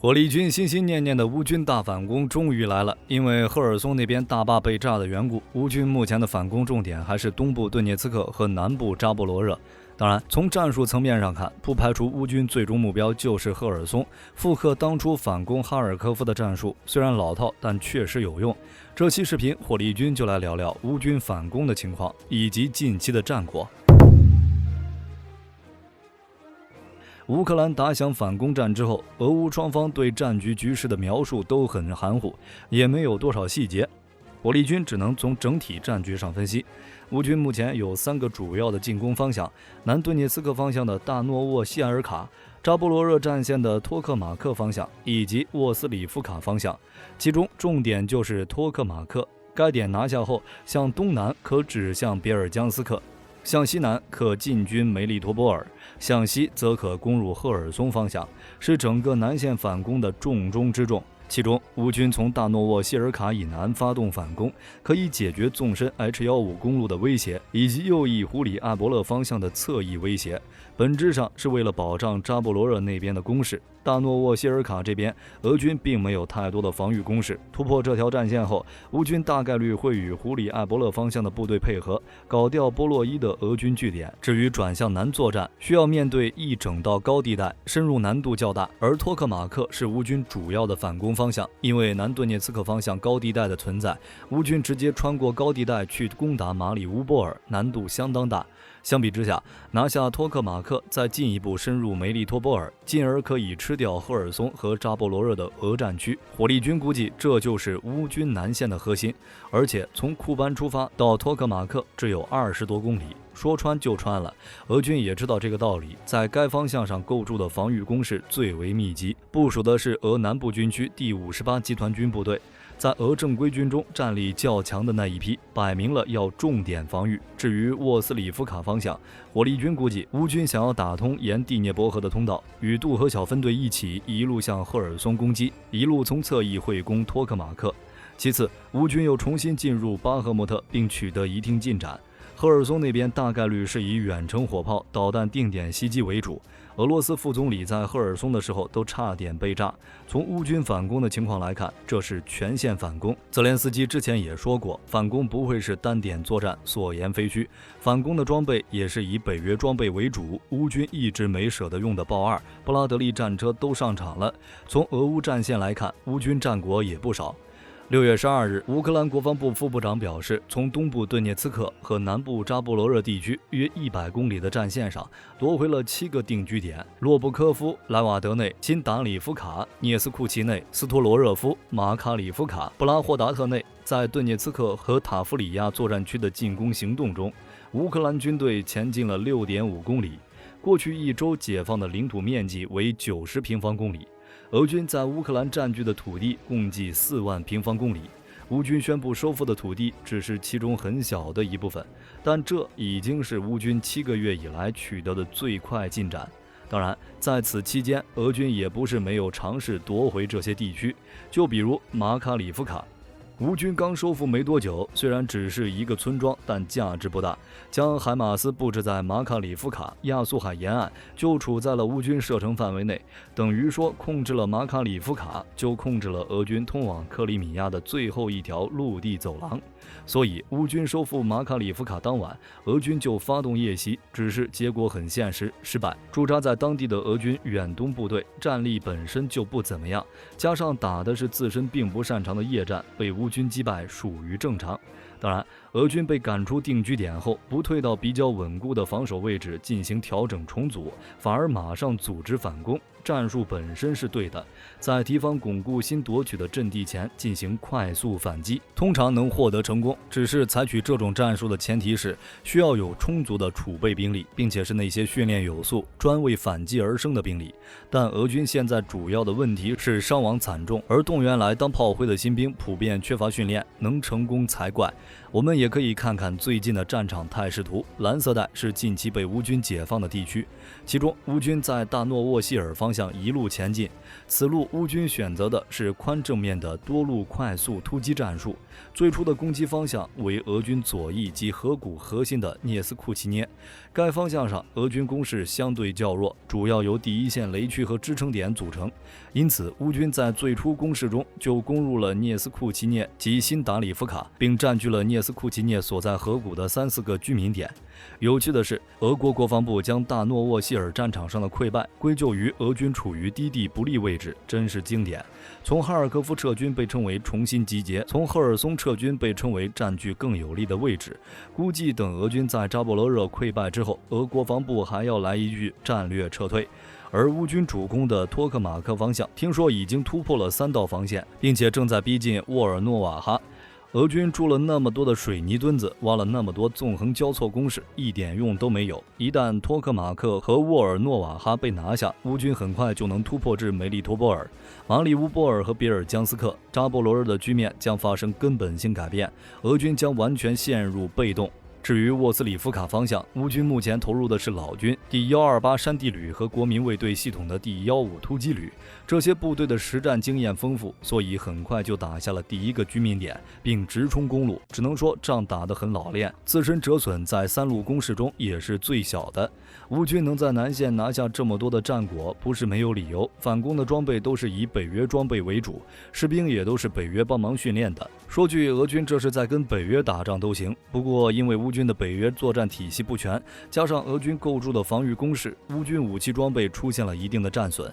火力军心心念念的乌军大反攻终于来了。因为赫尔松那边大坝被炸的缘故，乌军目前的反攻重点还是东部顿涅茨克和南部扎波罗热。当然，从战术层面上看，不排除乌军最终目标就是赫尔松，复刻当初反攻哈尔科夫的战术。虽然老套，但确实有用。这期视频，火力军就来聊聊乌军反攻的情况以及近期的战果。乌克兰打响反攻战之后，俄乌双方对战局局势的描述都很含糊，也没有多少细节。火力军只能从整体战局上分析，乌军目前有3个主要的进攻方向：南顿涅茨克方向的大诺沃谢尔卡、扎波罗热战线的托克马克方向以及沃斯里夫卡方向。其中重点就是托克马克，该点拿下后，向东南可指向别尔江斯克，向西南可进军梅利托波尔，向西则可攻入赫尔松方向，是整个南线反攻的重中之重。其中，乌军从大诺沃谢尔卡以南发动反攻，可以解决纵深 H15 公路的威胁，以及右翼胡里艾伯勒方向的侧翼威胁，本质上是为了保障扎波罗热那边的攻势。大诺沃谢尔卡这边，俄军并没有太多的防御攻势，突破这条战线后，乌军大概率会与胡里艾伯勒方向的部队配合，搞掉波洛伊的俄军据点。至于转向南作战，需要面对一整道高地带，深入难度较大。而托克马克是乌军主要的反攻方向，因为南顿涅茨克方向高地带的存在，乌军直接穿过高地带去攻打马里乌波尔，难度相当大。相比之下，拿下托克马克，再进一步深入梅利托波尔，进而可以吃掉赫尔松和扎波罗热的俄战区。火力军估计这就是乌军南线的核心，而且从库班出发到托克马克只有20多公里，说穿就穿了。俄军也知道这个道理，在该方向上构筑的防御工事最为密集，部署的是俄南部军区第58集团军部队。在俄正规军中战力较强的那一批，摆明了要重点防御。至于沃斯里夫卡方向，火力军估计乌军想要打通沿第聂伯河的通道，与杜河小分队一起一路向赫尔松攻击，一路从侧翼会攻托克马克。其次，乌军又重新进入巴赫穆特，并取得一定进展。赫尔松那边大概率是以远程火炮、导弹定点袭击为主。俄罗斯副总理在赫尔松的时候都差点被炸。从乌军反攻的情况来看，这是全线反攻。泽连斯基之前也说过，反攻不会是单点作战，所言非虚。反攻的装备也是以北约装备为主，乌军一直没舍得用的豹2、布拉德利战车都上场了。从俄乌战线来看，乌军战果也不少。6月12日，乌克兰国防部副部长表示，从东部顿涅茨克和南部扎波罗热地区约100公里的战线上夺回了7个定居点：洛布科夫、莱瓦德内、辛达里夫卡、涅斯库奇内、斯托罗热夫、马卡里夫卡、布拉霍达特内。在顿涅茨克和塔夫里亚作战区的进攻行动中，乌克兰军队前进了6.5公里，过去1周解放的领土面积为90平方公里。俄军在乌克兰占据的土地共计4万平方公里，乌军宣布收复的土地只是其中很小的一部分，但这已经是乌军7个月以来取得的最快进展。当然，在此期间，俄军也不是没有尝试夺回这些地区，就比如马卡里夫卡。乌军刚收复没多久，虽然只是一个村庄，但价值不大。将海马斯布置在马卡里夫卡、亚速海沿岸，就处在了乌军射程范围内，等于说控制了马卡里夫卡，就控制了俄军通往克里米亚的最后一条陆地走廊。所以，乌军收复马卡里夫卡当晚，俄军就发动夜袭，只是结果很现实，失败。驻扎在当地的俄军远东部队战力本身就不怎么样，加上打的是自身并不擅长的夜战，被乌军击败属于正常。当然，俄军被赶出定居点后，不退到比较稳固的防守位置进行调整重组，反而马上组织反攻，战术本身是对的，在敌方巩固新夺取的阵地前进行快速反击，通常能获得成功。只是采取这种战术的前提是需要有充足的储备兵力，并且是那些训练有素、专为反击而生的兵力。但俄军现在主要的问题是伤亡惨重，而动员来当炮灰的新兵普遍缺乏训练，能成功才怪。我们也可以看看最近的战场态势图，蓝色带是近期被乌军解放的地区，其中乌军在大诺沃希尔方向一路前进，此路乌军选择的是宽正面的多路快速突击战术，最初的攻击方向为俄军左翼及河谷核心的涅斯库齐涅，该方向上俄军攻势相对较弱，主要由第一线雷区和支撑点组成，因此乌军在最初攻势中就攻入了涅斯库齐涅及新达里夫卡，并占据了涅斯库齐涅所在河谷的3、4个居民点。有趣的是，俄国国防部将大诺沃希尔战场上的溃败归咎于俄军处于低地不利位置，真是经典。从哈尔科夫撤军被称为重新集结，从赫尔松撤军被称为占据更有利的位置。估计等俄军在扎波罗热溃败之后，俄国防部还要来一句战略撤退。而乌军主攻的托克马克方向，听说已经突破了3道防线，并且正在逼近沃尔诺瓦哈。俄军筑了那么多的水泥墩子，挖了那么多纵横交错工事，一点用都没有。一旦托克马克和沃尔诺瓦哈被拿下，乌军很快就能突破至梅利托波尔、马里乌波尔和别尔江斯克，扎波罗热的局面将发生根本性改变，俄军将完全陷入被动。至于沃斯里夫卡方向，乌军目前投入的是老军第128山地旅和国民卫队系统的第15突击旅，这些部队的实战经验丰富，所以很快就打下了第1个居民点，并直冲公路。只能说仗打得很老练，自身折损在3路攻势中也是最小的。乌军能在南线拿下这么多的战果，不是没有理由。反攻的装备都是以北约装备为主，士兵也都是北约帮忙训练的。说句俄军这是在跟北约打仗都行，不过因为乌军的北约作战体系不全，加上俄军构筑的防御工事，乌军武器装备出现了一定的战损。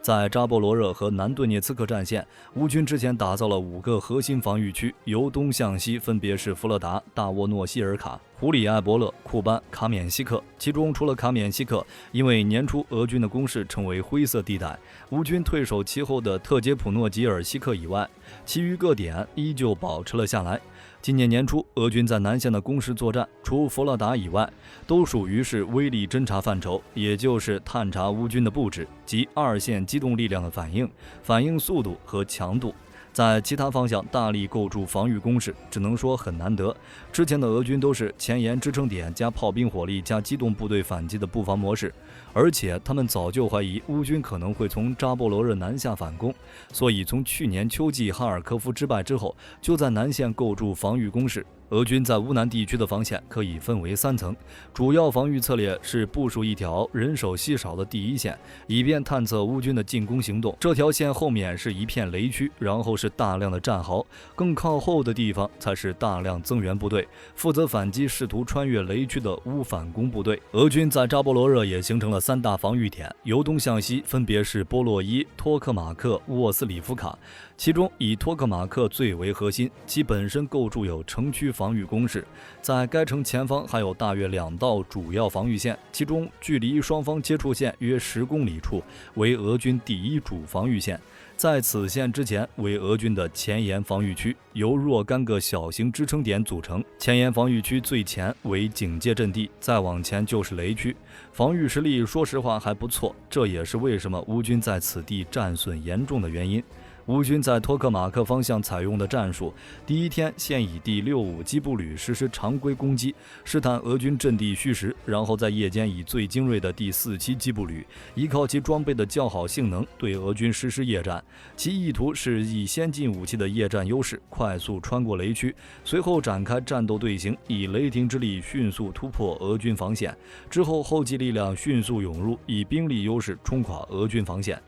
在扎波罗热和南顿涅茨克战线，乌军之前打造了5个核心防御区，由东向西分别是弗勒达、大沃诺希尔卡、胡里埃伯勒、库班、卡缅西克。其中除了卡缅西克，因为年初俄军的攻势成为灰色地带，乌军退守其后的特杰普诺吉尔西克以外，其余各点依旧保持了下来。今年年初，俄军在南线的攻势作战，除弗勒达以外，都属于是威力侦察范畴，也就是探查乌军的布置及2线机动力量的反应速度和强度。在其他方向大力构筑防御工事，只能说很难得。之前的俄军都是前沿支撑点加炮兵火力加机动部队反击的布防模式，而且他们早就怀疑乌军可能会从扎波罗热南下反攻，所以从去年秋季哈尔科夫之败之后，就在南线构筑防御工事。俄军在乌南地区的防线可以分为3层，主要防御策略是部署一条人手稀少的第一线，以便探测乌军的进攻行动。这条线后面是一片雷区，然后是大量的战壕，更靠后的地方才是大量增援部队，负责反击试图穿越雷区的乌反攻部队。俄军在扎波罗热也形成了3大防御点，由东向西分别是波洛伊、托克马克、沃斯里夫卡，其中以托克马克最为核心，其本身构筑有城区防御工事，在该城前方还有大约2道主要防御线，其中距离双方接触线约10公里处为俄军第1主防御线，在此线之前为俄军的前沿防御区，由若干个小型支撑点组成。前沿防御区最前为警戒阵地，再往前就是雷区，防御实力说实话还不错，这也是为什么乌军在此地战损严重的原因。乌军在托克马克方向采用的战术，第1天先以第65机步旅实施常规攻击，试探俄军阵地虚实，然后在夜间以最精锐的第47机步旅，依靠其装备的较好性能对俄军实施夜战。其意图是以先进武器的夜战优势，快速穿过雷区，随后展开战斗队形，以雷霆之力迅速突破俄军防线，之后后继力量迅速涌入，以兵力优势冲垮俄军防线。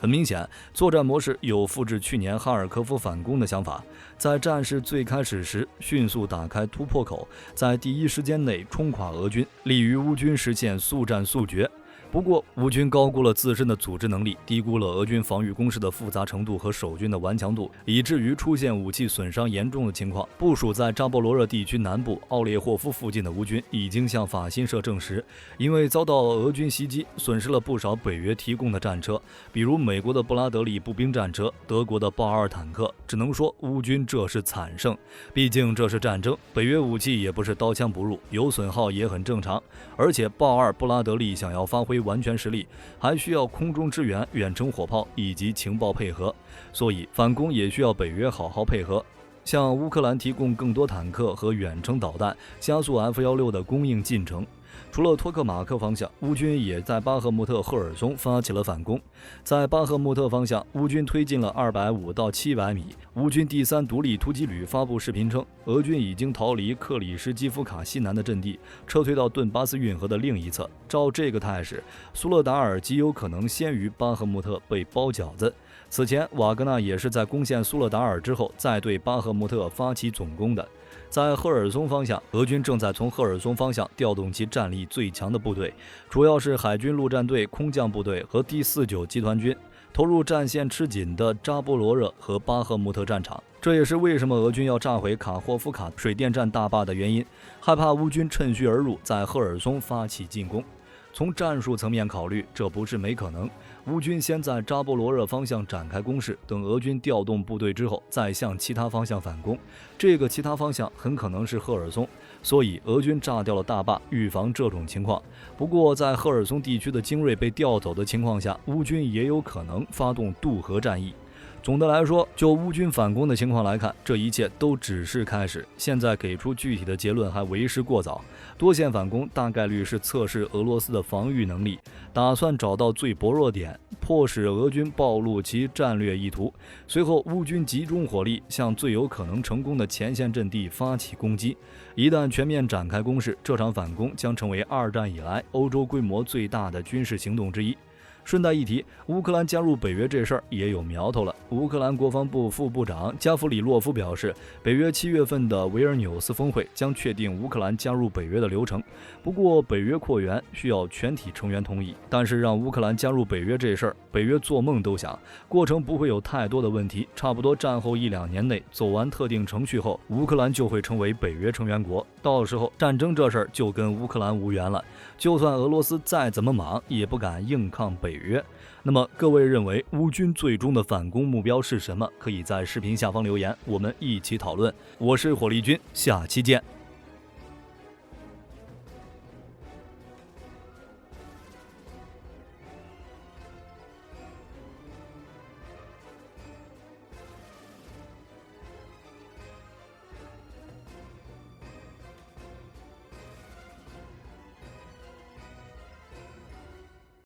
很明显，作战模式有复制去年哈尔科夫反攻的想法，在战事最开始时迅速打开突破口，在第一时间内冲垮俄军，利于乌军实现速战速决。不过，乌军高估了自身的组织能力，低估了俄军防御工事的复杂程度和守军的顽强度，以至于出现武器损伤严重的情况。部署在扎波罗热地区南部奥列霍夫附近的乌军已经向法新社证实，因为遭到俄军袭击，损失了不少北约提供的战车，比如美国的布拉德利步兵战车、德国的豹2坦克。只能说乌军这是惨胜，毕竟这是战争，北约武器也不是刀枪不入，有损耗也很正常。而且豹2布拉德利想要发挥完全实力，还需要空中支援、远程火炮以及情报配合，所以反攻也需要北约好好配合。向乌克兰提供更多坦克和远程导弹，加速 F-16的供应进程。除了托克马克方向，乌军也在巴赫穆特、赫尔松发起了反攻。在巴赫穆特方向，乌军推进了250到700米。乌军第3独立突击旅发布视频称，俄军已经逃离克里什基夫卡西南的阵地，撤退到顿巴斯运河的另一侧。照这个态势，苏勒达尔极有可能先于巴赫穆特被包饺子。此前，瓦格纳也是在攻陷苏勒达尔之后，再对巴赫穆特发起总攻的。在赫尔松方向，俄军正在从赫尔松方向调动其战力最强的部队，主要是海军陆战队空降部队和第49集团军，投入战线吃紧的扎波罗热和巴赫穆特战场。这也是为什么俄军要炸毁卡霍夫卡水电站大坝的原因，害怕乌军趁虚而入，在赫尔松发起进攻。从战术层面考虑，这不是没可能。乌军先在扎波罗热方向展开攻势，等俄军调动部队之后，再向其他方向反攻。这个其他方向很可能是赫尔松，所以俄军炸掉了大坝，预防这种情况。不过，在赫尔松地区的精锐被调走的情况下，乌军也有可能发动渡河战役。总的来说，就乌军反攻的情况来看，这一切都只是开始，现在给出具体的结论还为时过早。多线反攻大概率是测试俄罗斯的防御能力，打算找到最薄弱点，迫使俄军暴露其战略意图。随后，乌军集中火力向最有可能成功的前线阵地发起攻击。一旦全面展开攻势，这场反攻将成为2战以来欧洲规模最大的军事行动之一。顺带一提，乌克兰加入北约这事儿也有苗头了。乌克兰国防部副部长加弗里洛夫表示，北约7月份的维尔纽斯峰会将确定乌克兰加入北约的流程。不过，北约扩员需要全体成员同意，但是让乌克兰加入北约这事儿，北约做梦都想。过程不会有太多的问题，差不多战后1-2年内走完特定程序后，乌克兰就会成为北约成员国。到时候战争这事儿就跟乌克兰无缘了。就算俄罗斯再怎么莽，也不敢硬抗北约。那么各位认为乌军最终的反攻目标是什么？可以在视频下方留言，我们一起讨论。我是火力军，下期见。